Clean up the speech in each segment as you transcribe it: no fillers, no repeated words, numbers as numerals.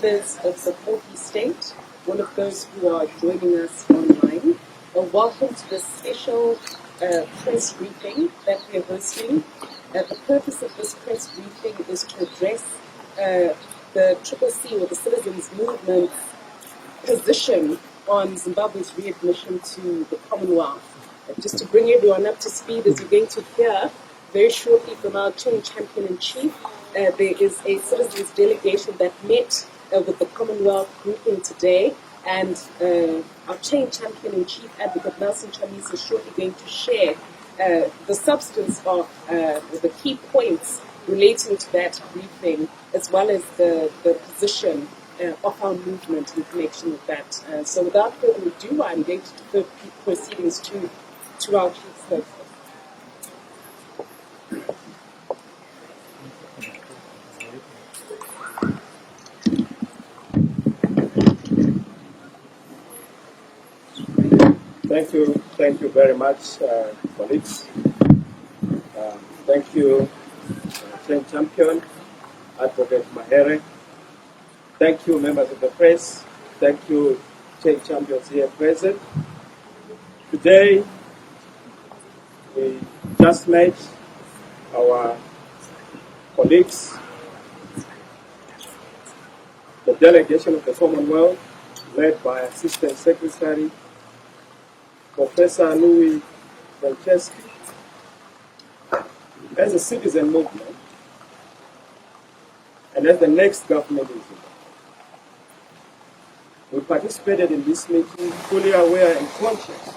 members of the Kofi State, all of those who are joining us online, welcome to this special press briefing that we are hosting. The purpose of this press briefing is to address the CCC, or the Citizens Movement's position on Zimbabwe's readmission to the Commonwealth. Just to bring everyone up to speed, as you're going to hear very shortly from our chain champion-in-chief, there is a citizens delegation that met with the Commonwealth grouping today, and our chain champion-in-chief, Advocate Nelson Chamisa, is shortly going to share the substance of the key points relating to that briefing, as well as the position of our movement in connection with that. So without further ado, I'm going to defer proceedings to our chief spokesman. Thank you very much, colleagues. Thank you, Chain Champion, Advocate Mahere. Thank you, members of the press. Thank you, Chain Champions here present. Today, we just met our colleagues, the delegation of the Commonwealth, led by Assistant Secretary Professor Louis Franceschi. As a citizen movement, and as the next government in Zimbabwe, we participated in this meeting fully aware and conscious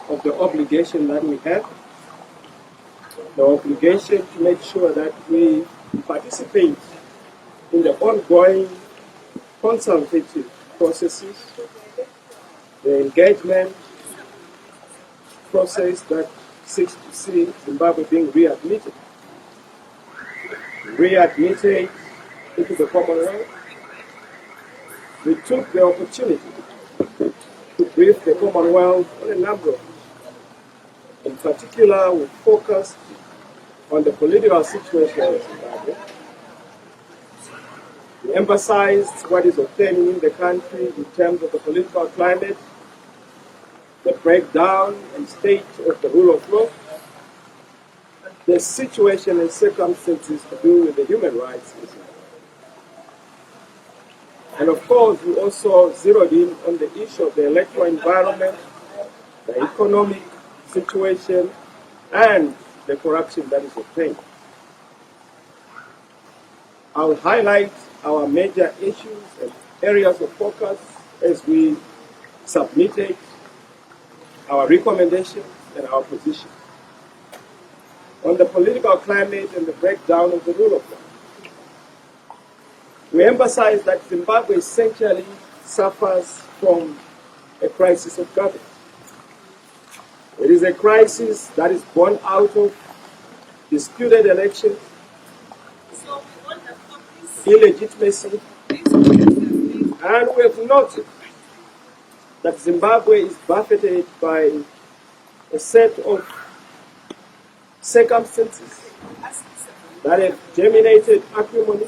of the obligation that we have, the obligation to make sure that we participate in the ongoing consultative processes, the engagement process that seeks to see Zimbabwe being readmitted into the Commonwealth. We took the opportunity to brief the Commonwealth on a number of issues. In particular, we focused on the political situation in Zimbabwe. We emphasized what is occurring in the country in terms of the political climate, the breakdown and state of the rule of law, the situation and circumstances to do with the human rights in Zimbabwe. And of course, we also zeroed in on the issue of the electoral environment, the economic situation, and the corruption that is occurring. I'll highlight our major issues and areas of focus as we submitted our recommendations and our position. On the political climate and the breakdown of the rule of law, we emphasize that Zimbabwe essentially suffers from a crisis of governance. It is a crisis that is born out of disputed elections, illegitimacy, and we have noted that Zimbabwe is buffeted by a set of circumstances that have germinated acrimony,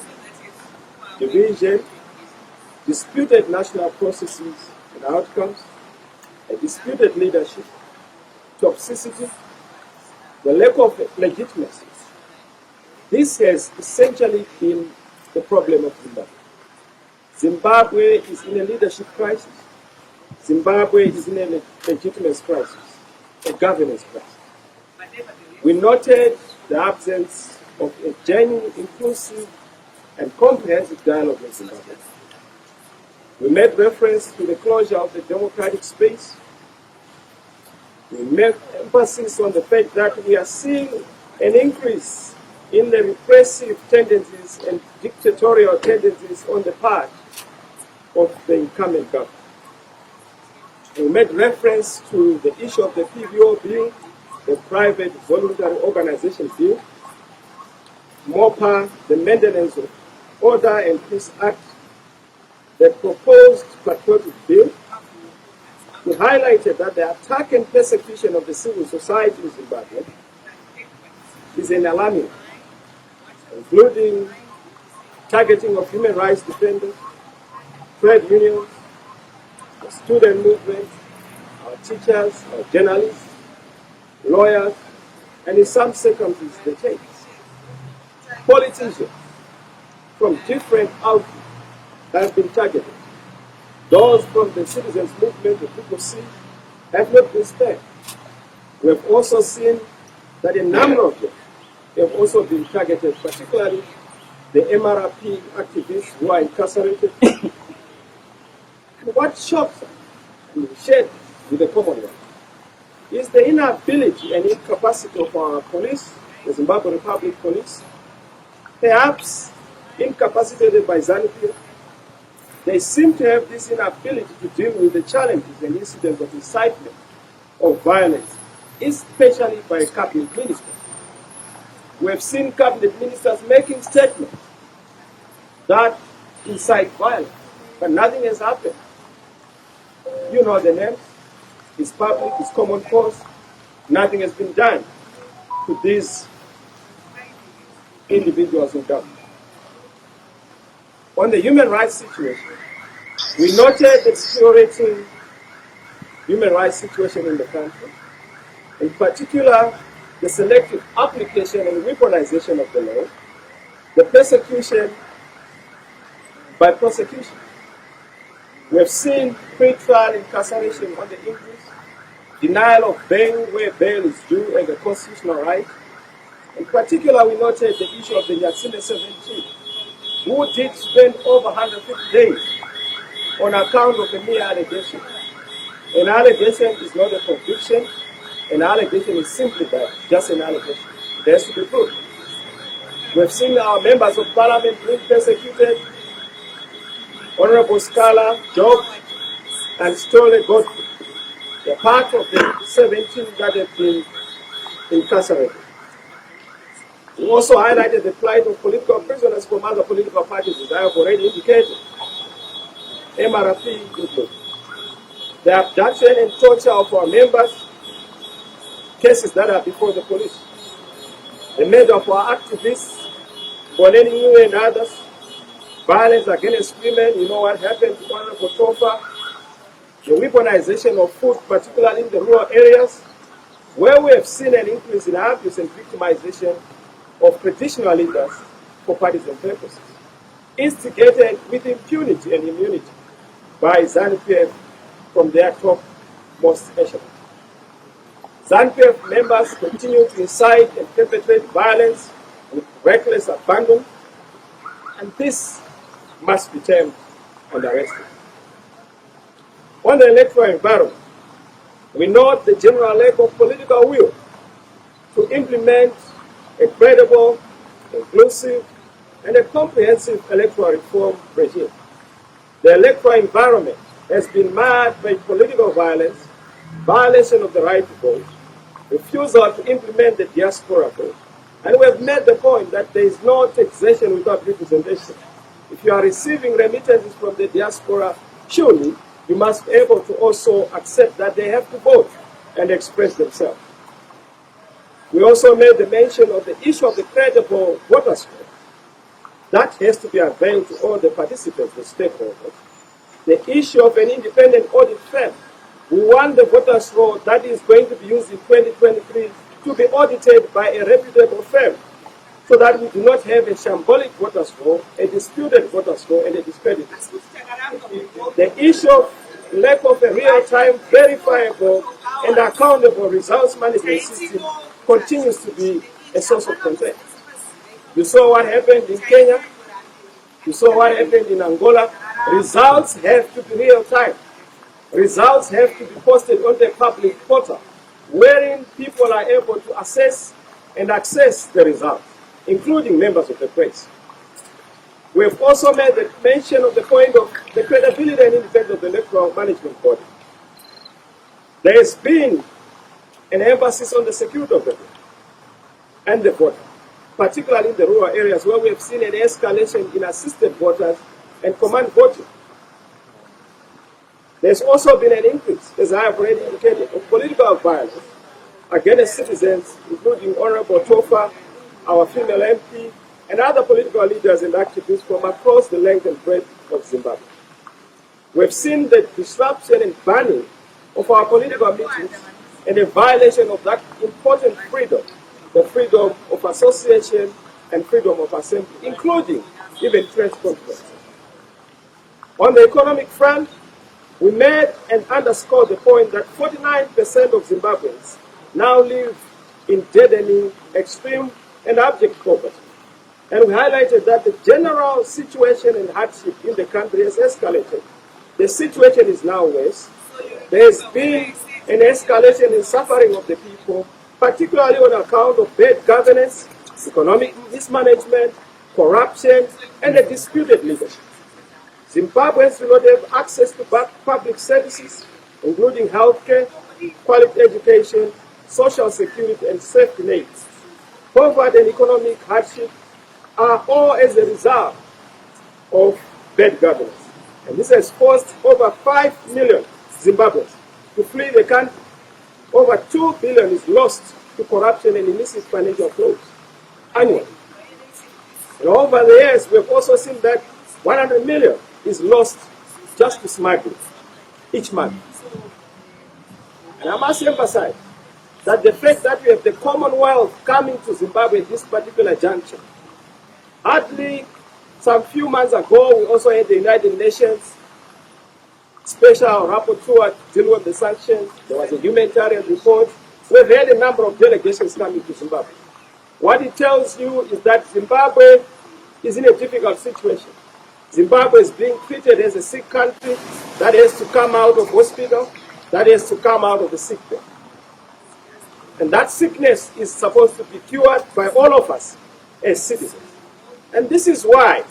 division, disputed national processes and outcomes, a disputed leadership, toxicity, the lack of legitimacy. This has essentially been the problem of Zimbabwe. Zimbabwe is in a leadership crisis. Zimbabwe is in a legitimacy crisis, a governance crisis. We noted the absence of a genuine, inclusive, and comprehensive dialogue in Zimbabwe. We made reference to the closure of the democratic space. We made emphasis on the fact that we are seeing an increase in the repressive tendencies and dictatorial tendencies on the part of the incumbent government. We made reference to the issue of the PVO bill, the Private Voluntary Organization Bill, MOPA, the Maintenance of Order and Peace Act, the proposed patriotic bill. We highlighted that the attack and persecution of the civil society in Zimbabwe is an alarming, including targeting of human rights defenders, trade unions, the student movement, our teachers, our journalists, lawyers, and in some circumstances the church. Politicians from different outlets have been targeted. Those from the citizens' movement, the people see, have not been spared. We have also seen that a number of them have also been targeted, particularly the MRP activists who are incarcerated. And what shocks us and shares with the Commonwealth is the inability and incapacity of our police, the Zimbabwe Republic Police, perhaps incapacitated by ZANU-PF. They seem to have this inability to deal with the challenges and incidents of incitement of violence, especially by cabinet ministers. We have seen cabinet ministers making statements that incite violence, but nothing has happened. You know the names. It's public, it's common cause. Nothing has been done to these individuals in government. On the human rights situation, we noted the deteriorating human rights situation in the country, in particular the selective application and weaponization of the law, the persecution by prosecution. We have seen pre-trial incarceration on the increase, denial of bail where bail is due and a constitutional right. In particular, we noted the issue of the Nyatsime 17, who did spend over 150 days on account of a mere allegation. An allegation is not a conviction. An allegation is simply that, just an allegation. It has to be proved. We have seen our members of parliament being persecuted. Honorable Scala, Job, and Stole Godfrey. They're part of the 17 that have been incarcerated. We also highlighted the plight of political prisoners from other political parties, as I have already indicated. MRP included. The abduction and torture of our members, cases that are before the police. The murder of our activists, Boneni Ngue and others, violence against women, you know what happened to Honorable Tofa, the weaponization of food, particularly in the rural areas, where we have seen an increase in abuse and victimization of traditional leaders for partisan purposes, instigated with impunity and immunity by ZANU-PF from their topmost echelon. ZANU-PF members continue to incite and perpetrate violence with reckless abandon, and this must be termed and arrested. On the electoral environment, we note the general lack of political will to implement a credible, inclusive, and a comprehensive electoral reform regime. The electoral environment has been marred by political violence, violation of the right to vote, refusal to implement the diaspora vote, and we have made the point that there is no taxation without representation. If you are receiving remittances from the diaspora, surely you must be able to also accept that they have to vote and express themselves. We also made the mention of the issue of the credible voters' roll. That has to be availed to all the participants, the stakeholders. The issue of an independent audit firm. We want the voters' roll that is going to be used in 2023 to be audited by a reputable firm, so that we do not have a shambolic voters' roll, a disputed voters' roll, and a discredited. The issue of lack of a real-time, verifiable, and accountable results management system continues to be a source of concern. You saw what happened in Kenya. You saw what happened in Angola. Results have to be real-time. Results have to be posted on the public portal, wherein people are able to assess and access the results, including members of the press. We have also made the mention of the point of the credibility and independence of the electoral management body. There has been an emphasis on the security of the vote and the voter, particularly in the rural areas where we have seen an escalation in assisted voters and command voting. There's also been an increase, as I have already indicated, of political violence against citizens, including Honorable Tofa, our female MP, and other political leaders and activists from across the length and breadth of Zimbabwe. We've seen the disruption and banning of our political meetings and a violation of that important freedom, the freedom of association and freedom of assembly, including even press conference. On the economic front, we made and underscored the point that 49% of Zimbabweans now live in deadening, extreme, and abject poverty. And we highlighted that the general situation and hardship in the country has escalated. The situation is now worse. There has been an escalation in suffering of the people, particularly on account of bad governance, economic mismanagement, corruption, and a disputed leadership. Zimbabweans do not have access to public services, including healthcare, quality education, social security, and safety nets. Poverty and economic hardship are all as a result of bad governance. And this has forced over 5 million Zimbabweans to flee the country. Over 2 billion is lost to corruption and illicit financial flows annually. And over the years, we've also seen that 100 million is lost just to smuggling each month. And I must emphasize that the fact that we have the Commonwealth coming to Zimbabwe at this particular juncture, hardly some few months ago, we also had the United Nations Special Rapporteur to deal with the sanctions. There was a humanitarian report. We've had a number of delegations coming to Zimbabwe. What it tells you is that Zimbabwe is in a difficult situation. Zimbabwe is being treated as a sick country that has to come out of hospital, that has to come out of the sick bed. And that sickness is supposed to be cured by all of us as citizens. And this is why,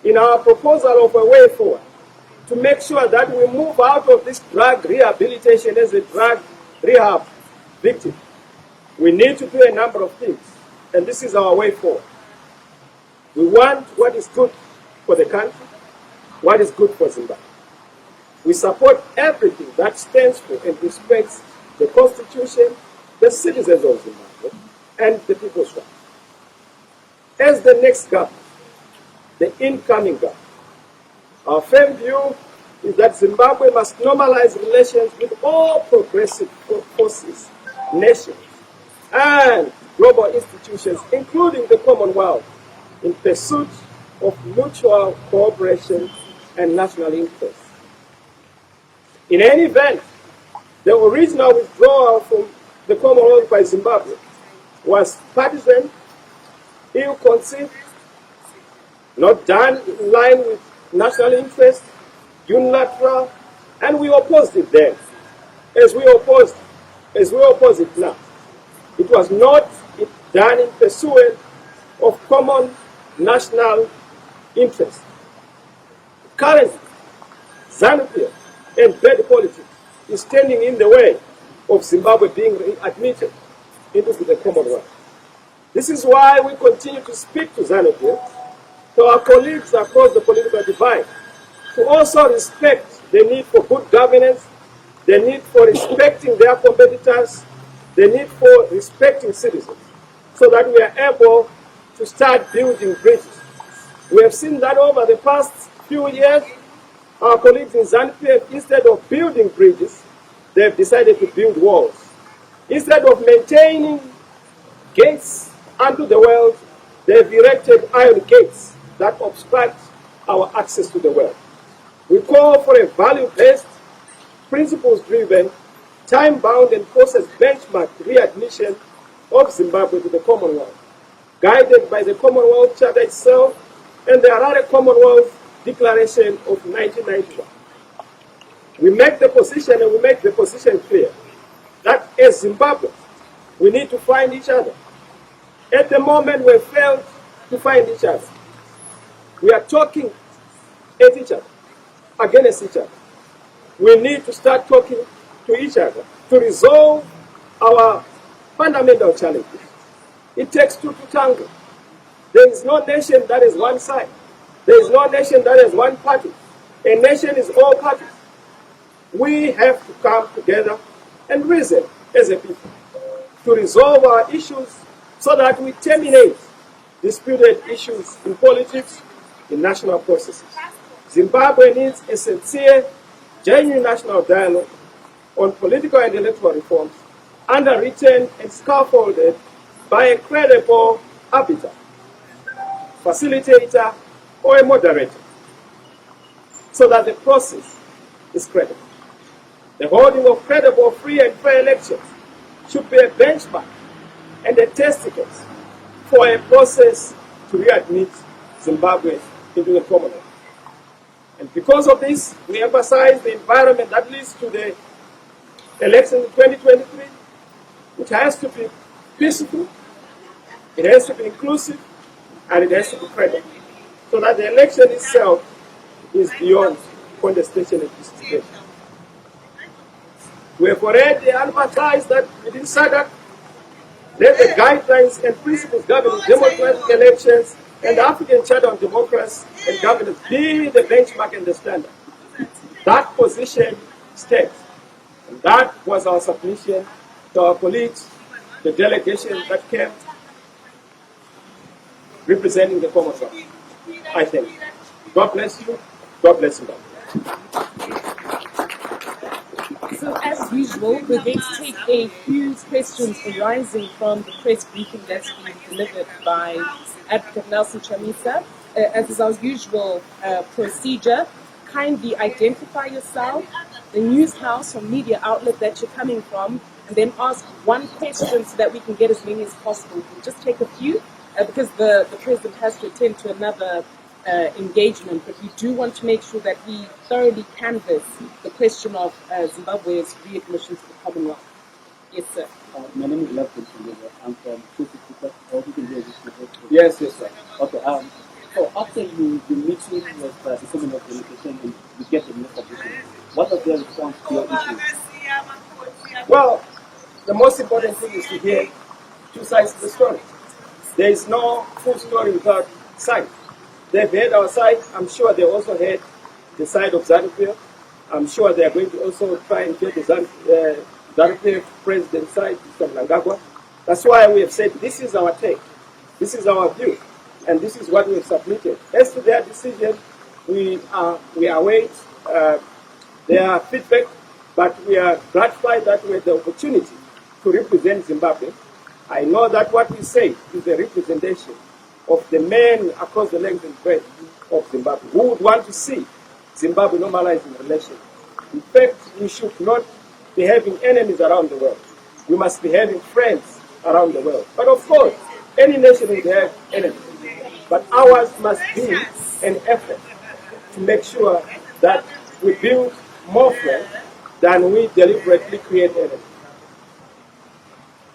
in our proposal of a way forward, to make sure that we move out of this drug rehabilitation as a drug rehab victim, we need to do a number of things. And this is our way forward. We want what is good for the country, what is good for Zimbabwe. We support everything that stands for and respects the Constitution, the citizens of Zimbabwe, and the people's rights. As the next government, the incoming government, our firm view is that Zimbabwe must normalize relations with all progressive forces, nations, and global institutions, including the Commonwealth, in pursuit of mutual cooperation and national interest. In any event, the original withdrawal from the Commonwealth by Zimbabwe was partisan, ill-conceived, not done in line with national interest, unilateral, and we opposed it then, as we oppose it now. It was not done in pursuit of common national interest. Currently, xenophobia and bad politics is standing in the way of Zimbabwe being admitted into the Commonwealth. This is why we continue to speak to xenophobia, to our colleagues across the political divide, to also respect the need for good governance, the need for respecting their competitors, the need for respecting citizens, so that we are able to start building bridges. We have seen that over the past few years, our colleagues in ZANU-PF, instead of building bridges, they have decided to build walls. Instead of maintaining gates unto the world, they have erected iron gates that obstruct our access to the world. We call for a value-based, principles-driven, time-bound and process-benchmarked readmission of Zimbabwe to the Commonwealth, guided by the Commonwealth Charter itself and the Harare Commonwealth Declaration of 1991. We make the position and we make the position clear that as Zimbabwe, we need to find each other. At the moment, we have failed to find each other. We are talking at each other, against each other. We need to start talking to each other to resolve our fundamental challenges. It takes two to tango. There is no nation that is one side. There is no nation that is one party. A nation is all parties. We have to come together and reason as a people to resolve our issues so that we terminate disputed issues in politics, in national processes. Zimbabwe needs a sincere, genuine national dialogue on political and electoral reforms, underwritten and scaffolded by a credible arbiter, facilitator, or a moderator, so that the process is credible. The holding of credible, free and fair elections should be a benchmark and a test case for a process to readmit Zimbabwe into the Commonwealth. And because of this, we emphasize the environment that leads to the elections in 2023, which has to be peaceful, it has to be inclusive, and it has to be credible, so that the election itself is beyond contestation and justification. We have already advertised that within SADC, let the guidelines and principles governing democratic elections and the African Charter on Democracy and Governance be the benchmark and the standard. That position stands. And that was our submission to our colleagues, the delegation that came representing the Commonwealth. I thank you. God bless you. God bless you. So as usual, we're going to take a few questions arising from the press briefing that's been delivered by Advocate Nelson Chamisa. As is our usual procedure, kindly identify yourself, the news house or media outlet that you're coming from, and then ask one question so that we can get as many as possible. We'll just take a few because the President has to attend to another engagement, but we do want to make sure that we thoroughly canvass the question of Zimbabwe's readmission to the Commonwealth. Yes, sir. My name is Lefton. I'm from 250. Yes, sir. Okay. So after you meeting with the Commonwealth delegation and you get the minister, what was their response to your issue? Well, the most important thing is to hear two sides of the story. There is no full story without sides. They've heard our side. I'm sure they also heard the side of ZANU-PF. I'm sure they are going to also try and get the ZANU-PF president side, Mr. Mnangagwa. That's why we have said this is our take, this is our view, and this is what we have submitted. As to their decision, we await their feedback, but we are gratified that we had the opportunity to represent Zimbabwe. I know that what we say is a representation of the men across the length and breadth of Zimbabwe who would want to see Zimbabwe normalizing relations. In fact, we should not be having enemies around the world. We must be having friends around the world. But of course, any nation will have enemies. But ours must be an effort to make sure that we build more friends than we deliberately create enemies.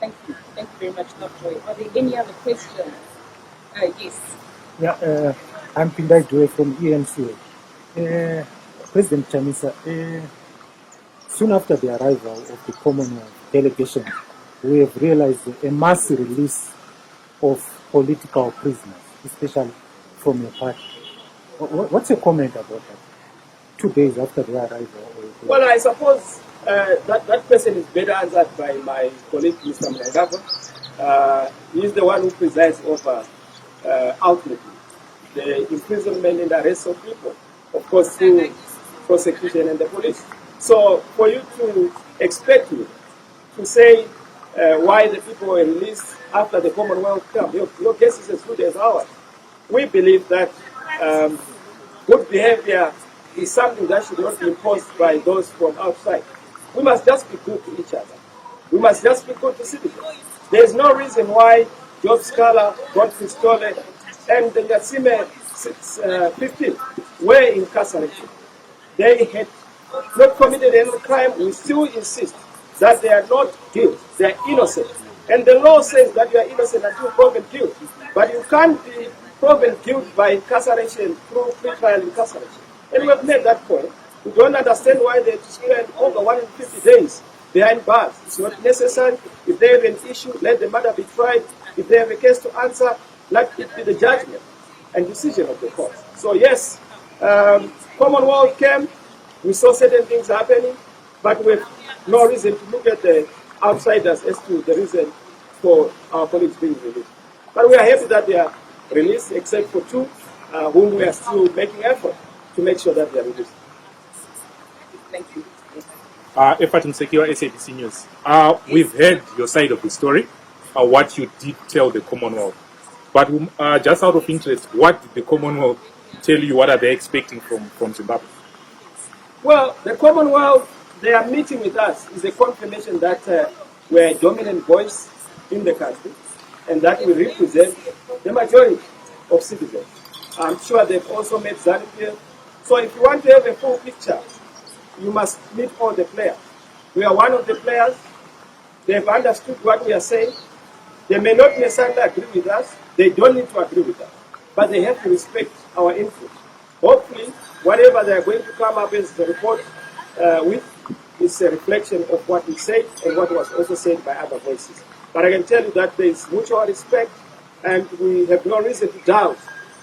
Thank you. Thank you very much, Dr. Are there any other questions? Yes. Yeah, I'm Pindai Due from ENCA. President Chamisa, soon after the arrival of the Commonwealth delegation, we have realized a mass release of political prisoners, especially from your party. What's your comment about that? 2 days after the arrival? Well, I suppose that question is better answered by my colleague, Mr. Mnangagwa. He is the one who presides over ultimately the imprisonment and arrest of people, of course, through prosecution and the police. So for you to expect me to say why the people were released after the Commonwealth came, your guess is as good as ours. We believe that good behavior is something that should not be imposed by those from outside. We must just be good to each other. We must just be good to citizens. There is no reason why Job Scala, Godfrey Stolle, and the Yatsime 15 were incarcerated. They had not committed any crime. We still insist that they are not guilty. They are innocent. And the law says that you are innocent until proven guilty. But you can't be proven guilty by incarceration through pre-trial incarceration. And we have made that point. We don't understand why they spend over 150 days behind bars. It's not necessary. If they have an issue, let the matter be tried. If they have a case to answer, let it be the judgment and decision of the court. So yes, Commonwealth came, we saw certain things happening, but we have no reason to look at the outsiders as to the reason for our colleagues being released. But we are happy that they are released, except for two, whom we are still making effort to make sure that they are reduced. Thank you. Effort Secure, SABC News. We've heard your side of the story, what you did tell the Commonwealth. But just out of interest, what did the Commonwealth tell you? What are they expecting from Zimbabwe? Well, the Commonwealth, their meeting with us is a confirmation that we're a dominant voice in the country and that we represent the majority of citizens. I'm sure they've also met ZANU-PF. So if you want to have a full picture, you must meet all the players. We are one of the players. They've understood what we are saying. They may not necessarily agree with us. They don't need to agree with us. But they have to respect our input. Hopefully, whatever they are going to come up as a report with is a reflection of what we said and what was also said by other voices. But I can tell you that there is mutual respect, and we have no reason to doubt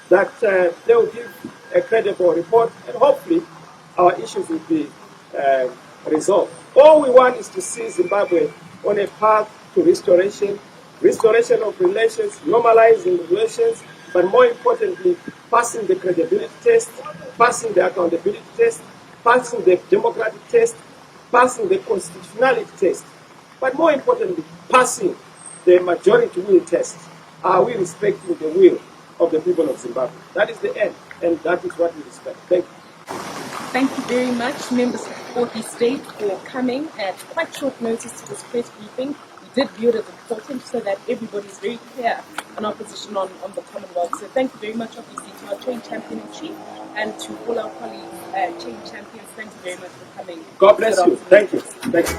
that they will give a credible report, and hopefully our issues will be resolved. All we want is to see Zimbabwe on a path to restoration of relations, normalizing relations, but more importantly, passing the credibility test, passing the accountability test, passing the democratic test, passing the constitutionality test, but more importantly, passing the majority will test. Are we respecting the will of the people of Zimbabwe? That is the end, and that is what we respect. Thank you. Thank you very much, members of the state, for coming at quite short notice to this press briefing. We did view it as important so that everybody is very clear on our position on the Commonwealth. So thank you very much, obviously, to our train champion-in-chief and to all our colleagues, chain champions. Thank you very much for coming. God bless you. Thank you. Thank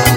you.